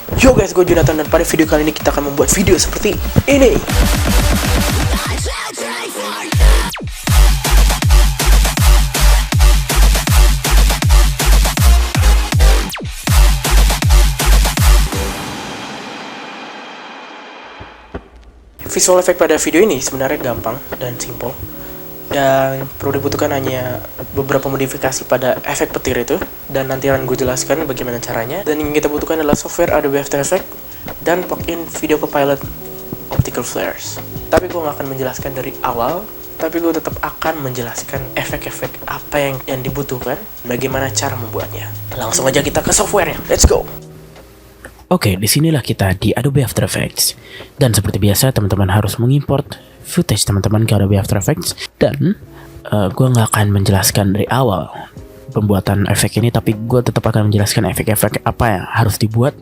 Yo guys, gue Jonathan dan pada video kali ini kita akan membuat video seperti ini. Visual effect pada video ini sebenarnya gampang dan simple, dan perlu dibutuhkan hanya beberapa modifikasi pada efek petir itu, dan nanti akan gue jelaskan bagaimana caranya. Dan yang kita butuhkan adalah software Adobe After Effects dan plugin Video Copilot Optical Flares. Tapi gue gak akan menjelaskan dari awal, tapi gue tetap akan menjelaskan efek-efek apa yang dibutuhkan, bagaimana cara membuatnya. Langsung aja kita ke softwarenya, let's go! Oke, disinilah kita di Adobe After Effects. Dan seperti biasa, teman-teman harus mengimport footage teman-teman ke Adobe After Effects. Dan gue nggak akan menjelaskan dari awal pembuatan efek ini, tapi gue tetap akan menjelaskan efek-efek apa yang harus dibuat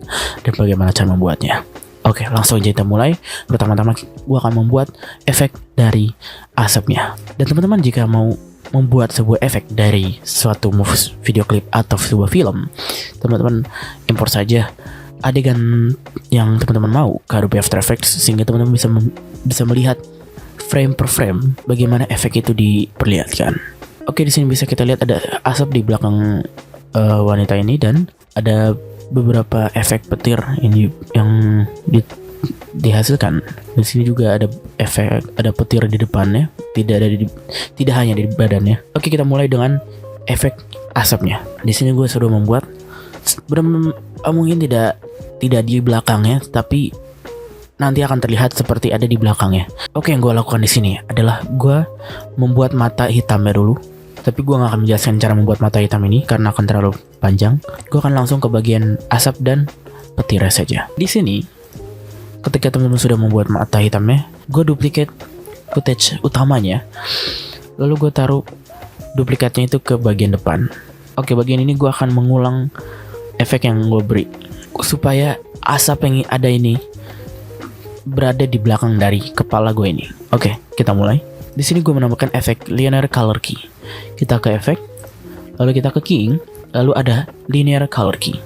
dan bagaimana cara membuatnya. Oke, langsung aja kita mulai. Pertama-tama gue akan membuat efek dari asapnya. Dan teman-teman jika mau membuat sebuah efek dari suatu video klip atau sebuah film, teman-teman import saja adegan yang teman-teman mau ke Adobe After Effects, sehingga teman-teman bisa melihat frame per frame bagaimana efek itu diperlihatkan. Oke, di sini bisa kita lihat ada asap di belakang wanita ini, dan ada beberapa efek petir ini yang dihasilkan. Di sini juga ada petir di depannya, tidak hanya di badannya. Oke, kita mulai dengan efek asapnya. Di sini gue sudah membuat mungkin tidak di belakangnya, tapi nanti akan terlihat seperti ada di belakangnya. Oke, yang gue lakukan di sini adalah gue membuat mata hitamnya dulu. Tapi gue gak akan menjelaskan cara membuat mata hitam ini karena akan terlalu panjang. Gue akan langsung ke bagian asap dan petirnya saja. Di sini, ketika teman-teman sudah membuat mata hitamnya, gue duplicate footage utamanya. Lalu gue taruh duplikatnya itu ke bagian depan. Oke, bagian ini gue akan mengulang efek yang gue beri, supaya asap yang ada ini berada di belakang dari kepala gue ini. Oke, kita mulai. Di sini gue menambahkan efek linear color key. Kita ke efek, lalu kita ke keying, lalu ada linear color key.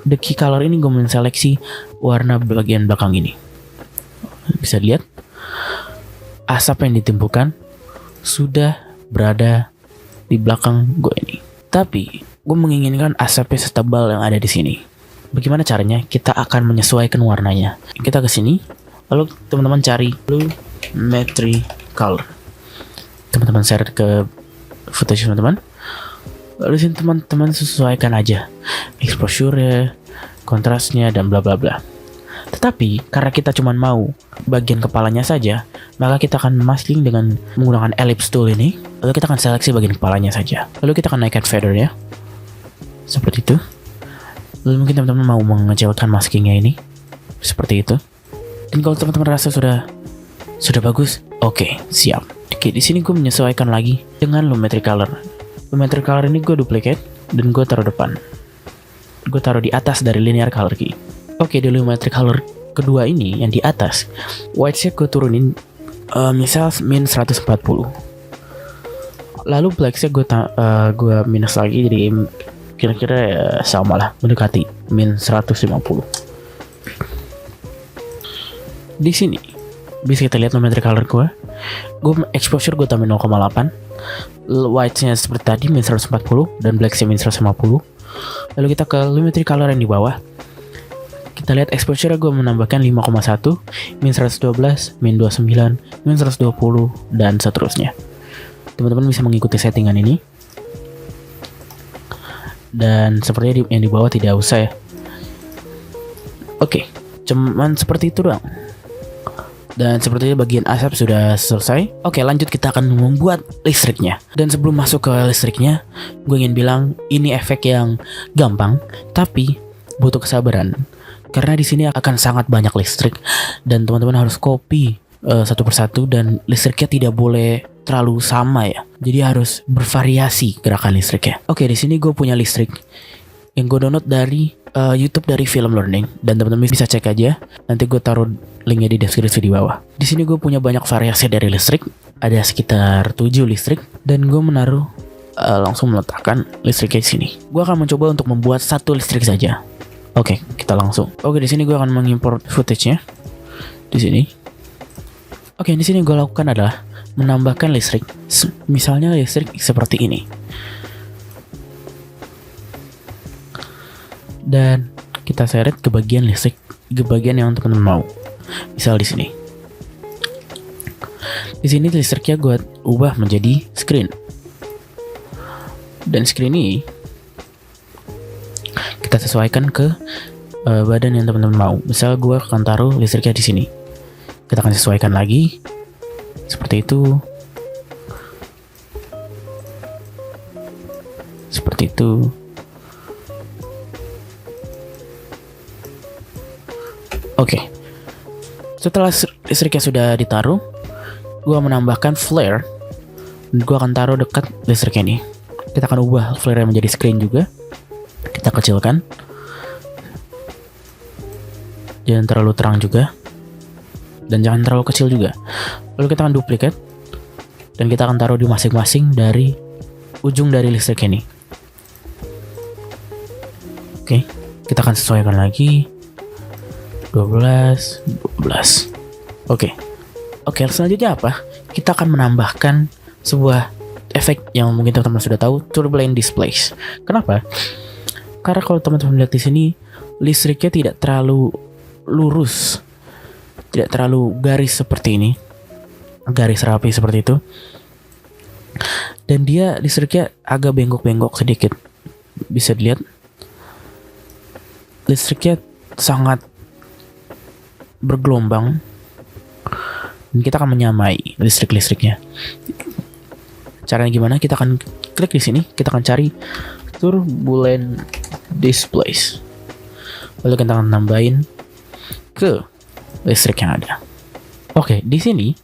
The key color ini gue menseleksi warna bagian belakang ini. Bisa lihat asap yang ditimbulkan sudah berada di belakang gue ini. Tapi gue menginginkan asapnya setebal yang ada di sini. Bagaimana caranya? Kita akan menyesuaikan warnanya. Kita ke sini, lalu teman-teman cari Lumetri Color. Teman-teman share ke footage teman-teman. Lalu sini teman-teman sesuaikan aja exposure-nya, kontrasnya, dan bla bla bla. Tetapi karena kita cuma mau bagian kepalanya saja, maka kita akan masking dengan menggunakan ellipse tool ini. Lalu kita akan seleksi bagian kepalanya saja. Lalu kita akan naikkan feather-nya seperti itu. Lalu mungkin teman-teman mau mengecilkan maskingnya ini seperti itu. Dan kalau teman-teman rasa sudah bagus, oke, siap. Oke, di sini gue menyesuaikan lagi dengan Lumetri Color. Lumetri Color ini gue duplicate dan gue taruh depan. Gue taruh di atas dari linear color key. Oke, di Lumetri Color kedua ini yang di atas, white-nya gue turunin misal min 140. Lalu black-nya gue minus lagi, jadi kira-kira ya sama lah, mendekati min 150. Di sini bisa kita lihat Lumetri Color gue exposure gue tambah 0,8, white-nya seperti tadi min 140 dan black-nya min 150. Lalu kita ke Lumetri Color yang di bawah. Kita lihat exposure gue menambahkan 5,1, min 112, min 29, min 120, dan seterusnya. Teman-teman bisa mengikuti settingan ini. Dan sepertinya yang di bawah tidak usah ya. Oke, cuman seperti itu doang. Dan sepertinya bagian asap sudah selesai. Oke, lanjut kita akan membuat listriknya. Dan sebelum masuk ke listriknya, gue ingin bilang ini efek yang gampang, tapi butuh kesabaran. Karena di sini akan sangat banyak listrik, dan teman-teman harus copy satu persatu, dan listriknya tidak boleh terlalu sama ya. Jadi harus bervariasi gerakan listriknya. Oke, di sini gue punya listrik yang gue download dari YouTube dari Film Learning, dan teman-teman bisa cek aja. Nanti gue taruh linknya di deskripsi di bawah. Di sini gue punya banyak variasi dari listrik, ada sekitar 7 listrik, dan gue menaruh langsung meletakkan listriknya di sini. Gue akan mencoba untuk membuat satu listrik saja. Oke, kita langsung. Oke, di sini gue akan mengimport footage-nya. Di sini. Oke, di sini gue lakukan adalah menambahkan listrik. Misalnya listrik seperti ini. Dan kita seret ke bagian listrik, ke bagian yang teman-teman mau. Misal di sini. Di sini listriknya gue ubah menjadi screen. Dan screen ini kita sesuaikan ke badan yang teman-teman mau. Misal gue akan taruh listriknya di sini. Kita akan sesuaikan lagi seperti itu. Seperti itu. Oke. Setelah listriknya sudah ditaruh, gue menambahkan flare. Dan gue akan taruh dekat listrik ini. Kita akan ubah flare menjadi screen juga. Kita kecilkan. Jangan terlalu terang juga. Dan jangan terlalu kecil juga. Lalu kita akan duplikat. Dan kita akan taruh di masing-masing dari ujung dari listrik ini. Oke. Kita akan sesuaikan lagi. 12. Oke, selanjutnya apa? Kita akan menambahkan sebuah efek yang mungkin teman-teman sudah tahu, turbulent displays. Kenapa? Karena kalau teman-teman lihat di sini, listriknya tidak terlalu lurus, tidak terlalu garis seperti ini, garis rapi seperti itu. Dan dia listriknya agak bengkok-bengkok sedikit. Bisa dilihat, listriknya sangat bergelombang. Dan kita akan menyamai listrik-listriknya. Caranya gimana? Kita akan klik di sini. Kita akan cari turbulent displays. Lalu kita akan tambahin ke listrik yang ada. Oke, di sini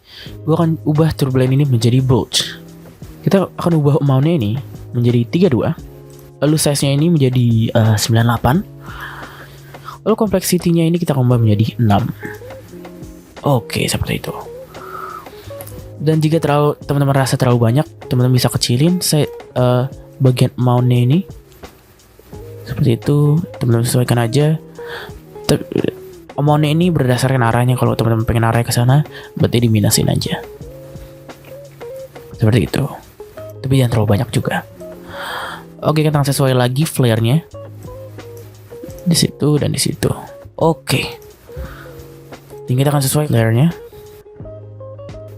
gua akan ubah turbulent ini menjadi voltage. Kita akan ubah amount-nya ini menjadi 32. Lalu size-nya ini menjadi 98. Lalu complexity-nya ini kita ubah menjadi 6. Oke, seperti itu. Dan jika teman-teman rasa terlalu banyak, teman-teman bisa kecilin bagian amount-nya ini. Seperti itu, teman-teman sesuaikan aja. Amount-nya ini berdasarkan arahnya. Kalau teman-teman pengen arahnya ke sana, berarti diminasin aja. Seperti itu. Tapi jangan terlalu banyak juga. Oke, kita akan sesuai lagi flare-nya. Di situ dan di situ. Oke. Tinggal kita akan sesuai flare-nya.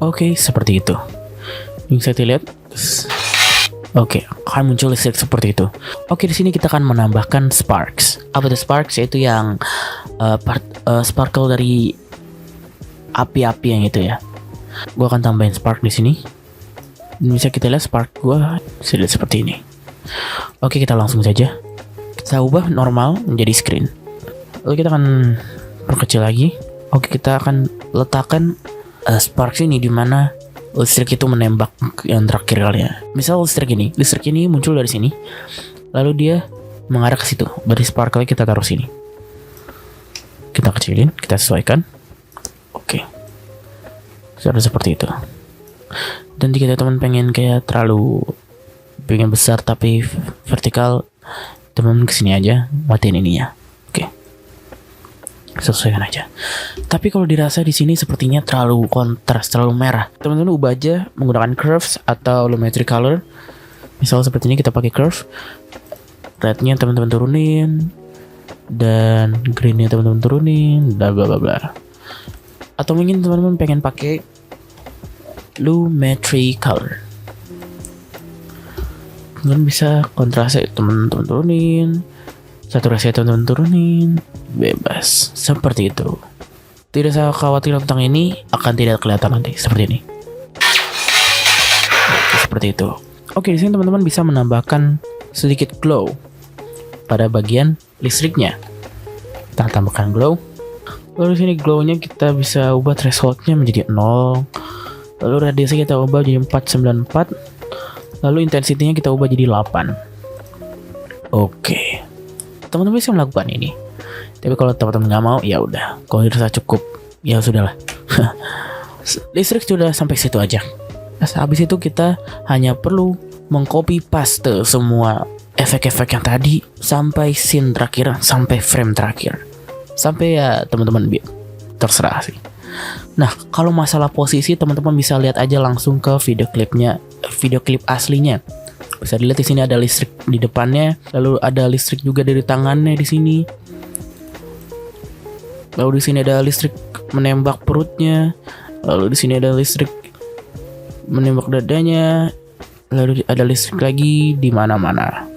Oke, seperti itu. Bisa dilihat. Oke, akan muncul listrik seperti itu. Oke, di sini kita akan menambahkan sparks. Apa itu sparks? Yaitu yang sparkle dari api-api yang itu ya. Gua akan tambahin spark di sini. Dan bisa kita lihat spark gua sudah seperti ini. Oke, kita langsung saja. Kita ubah normal menjadi screen. Lalu kita akan perkecil lagi. Oke, kita akan letakkan sparks ini di mana listrik itu menembak yang terakhir kali ya. Misal listrik ini muncul dari sini, lalu dia mengarah ke situ. Berarti sparkle kita taruh sini. Kita kecilin, kita sesuaikan. Oke, sudah seperti itu. Dan jika teman pengen kayak pengen besar tapi vertikal, teman kesini aja, matiin ininya. Oke, sesuaikan aja. Tapi kalau dirasa di sini sepertinya terlalu kontras, terlalu merah, teman-teman ubah aja menggunakan curves atau volumetric color. Misal seperti ini kita pakai curve, rednya teman-teman turunin, dan greennya teman-teman turunin, bla bla bla bla. Atau mungkin teman-teman pengen pakai volumetric color, teman bisa kontrasnya teman-teman turunin, saturasi teman-teman turunin, bebas seperti itu. Tidak usah khawatir tentang ini, akan tidak kelihatan nanti seperti ini. Oke, seperti itu. Oke, di sini teman-teman bisa menambahkan sedikit glow pada bagian listriknya. Kita tambahkan glow. Lalu di sini glow-nya kita bisa ubah threshold-nya menjadi 0. Lalu radiasi kita ubah jadi 494. Lalu intensity-nya kita ubah jadi 8. Oke. Teman-teman bisa melakukan ini. Tapi kalau teman-teman nggak mau, ya udah. Kalau dirasa cukup, ya sudahlah. Listrik sudah sampai situ aja. Nah, habis itu kita hanya perlu mengcopy paste semua efek-efek yang tadi sampai scene terakhir, sampai frame terakhir, sampai ya teman-teman terserah sih. Nah, kalau masalah posisi teman-teman bisa lihat aja langsung ke video klip aslinya. Bisa dilihat di sini ada listrik di depannya, lalu ada listrik juga dari tangannya di sini. Lalu di sini ada listrik menembak perutnya, lalu di sini ada listrik menembak dadanya, lalu ada listrik lagi di mana-mana.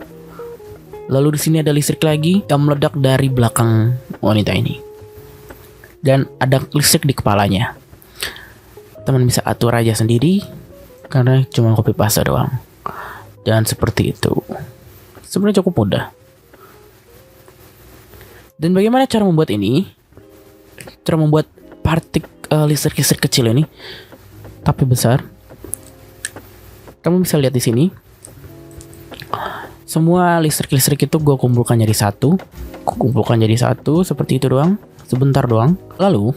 Lalu di sini ada listrik lagi yang meledak dari belakang wanita ini. Dan ada listrik di kepalanya. Teman bisa atur aja sendiri karena cuma copy paste doang. Dan seperti itu. Sebenarnya cukup mudah. Dan bagaimana cara membuat ini? Cara membuat listrik-listrik kecil ini tapi besar. Kamu bisa lihat di sini. Semua listrik-listrik itu gue kumpulkan jadi satu. Seperti itu doang. Sebentar doang. Lalu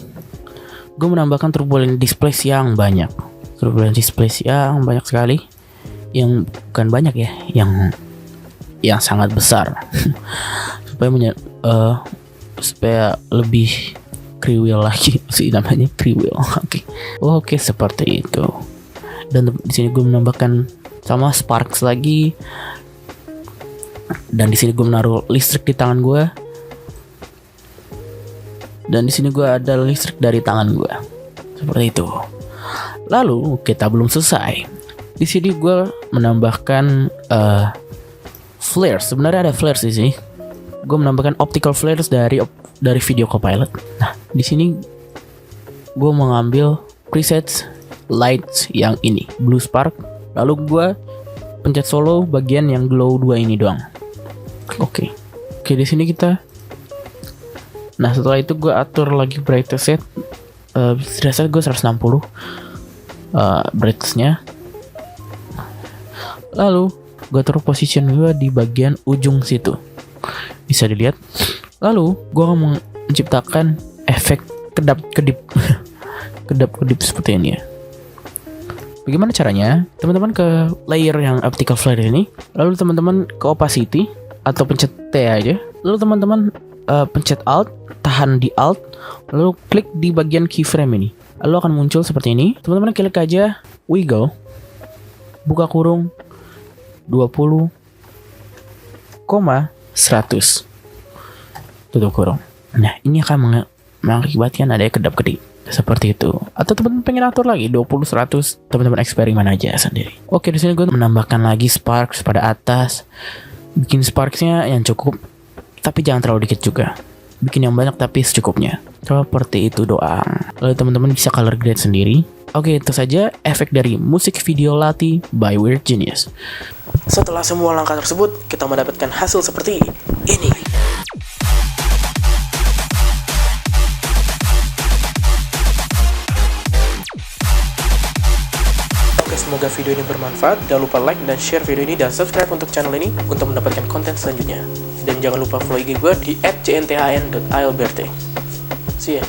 gue menambahkan turbulent display yang banyak. Turbulent display yang banyak sekali. Yang bukan banyak ya, yang sangat besar. supaya lebih kriwil lagi sih namanya, kriwil. Oke, seperti itu. Dan di sini gue menambahkan sama sparks lagi. Dan di sini gue menaruh listrik di tangan gue. Dan di sini gue ada listrik dari tangan gue. Seperti itu. Lalu kita belum selesai. Di sini gue menambahkan flares. Sebenarnya ada flares di sini. Gue menambahkan optical flares dari Video Copilot. Nah, di sini gue mengambil presets lights yang ini, blue spark. Lalu gue pencet solo bagian yang glow 2 ini doang. Oke, di sini kita. Nah, setelah itu gue atur lagi brightness set. Biasanya gue 160 brightness-nya. Lalu gue taruh position gue di bagian ujung situ. Bisa dilihat. Lalu gue menciptakan efek kedap-kedip. Kedap-kedip seperti ini ya. Bagaimana caranya? Teman-teman ke layer yang optical flare ini. Lalu teman-teman ke opacity atau pencet T aja. Lalu teman-teman pencet Alt, tahan di Alt, lalu klik di bagian keyframe ini. Lalu akan muncul seperti ini. Teman-teman klik aja wiggle, buka kurung 20, 100, tutup kurung. Nah, ini akan mengakibatkan adanya kedap-kedip seperti itu. Atau teman-teman pengen atur lagi 20, 100, teman-teman eksperimen aja sendiri. Oke, di sini gue menambahkan lagi sparks pada atas. Bikin sparksnya yang cukup, tapi jangan terlalu dikit juga. Bikin yang banyak tapi secukupnya. Seperti itu doang. Lalu teman-teman bisa color grade sendiri. Oke, itu saja efek dari musik video Lati by Weird Genius. Setelah semua langkah tersebut, kita mendapatkan hasil seperti ini. Oke, semoga video ini bermanfaat. Jangan lupa like dan share video ini dan subscribe untuk channel ini untuk mendapatkan konten selanjutnya. Dan jangan lupa follow IG gue di @cnthn.albert. See ya.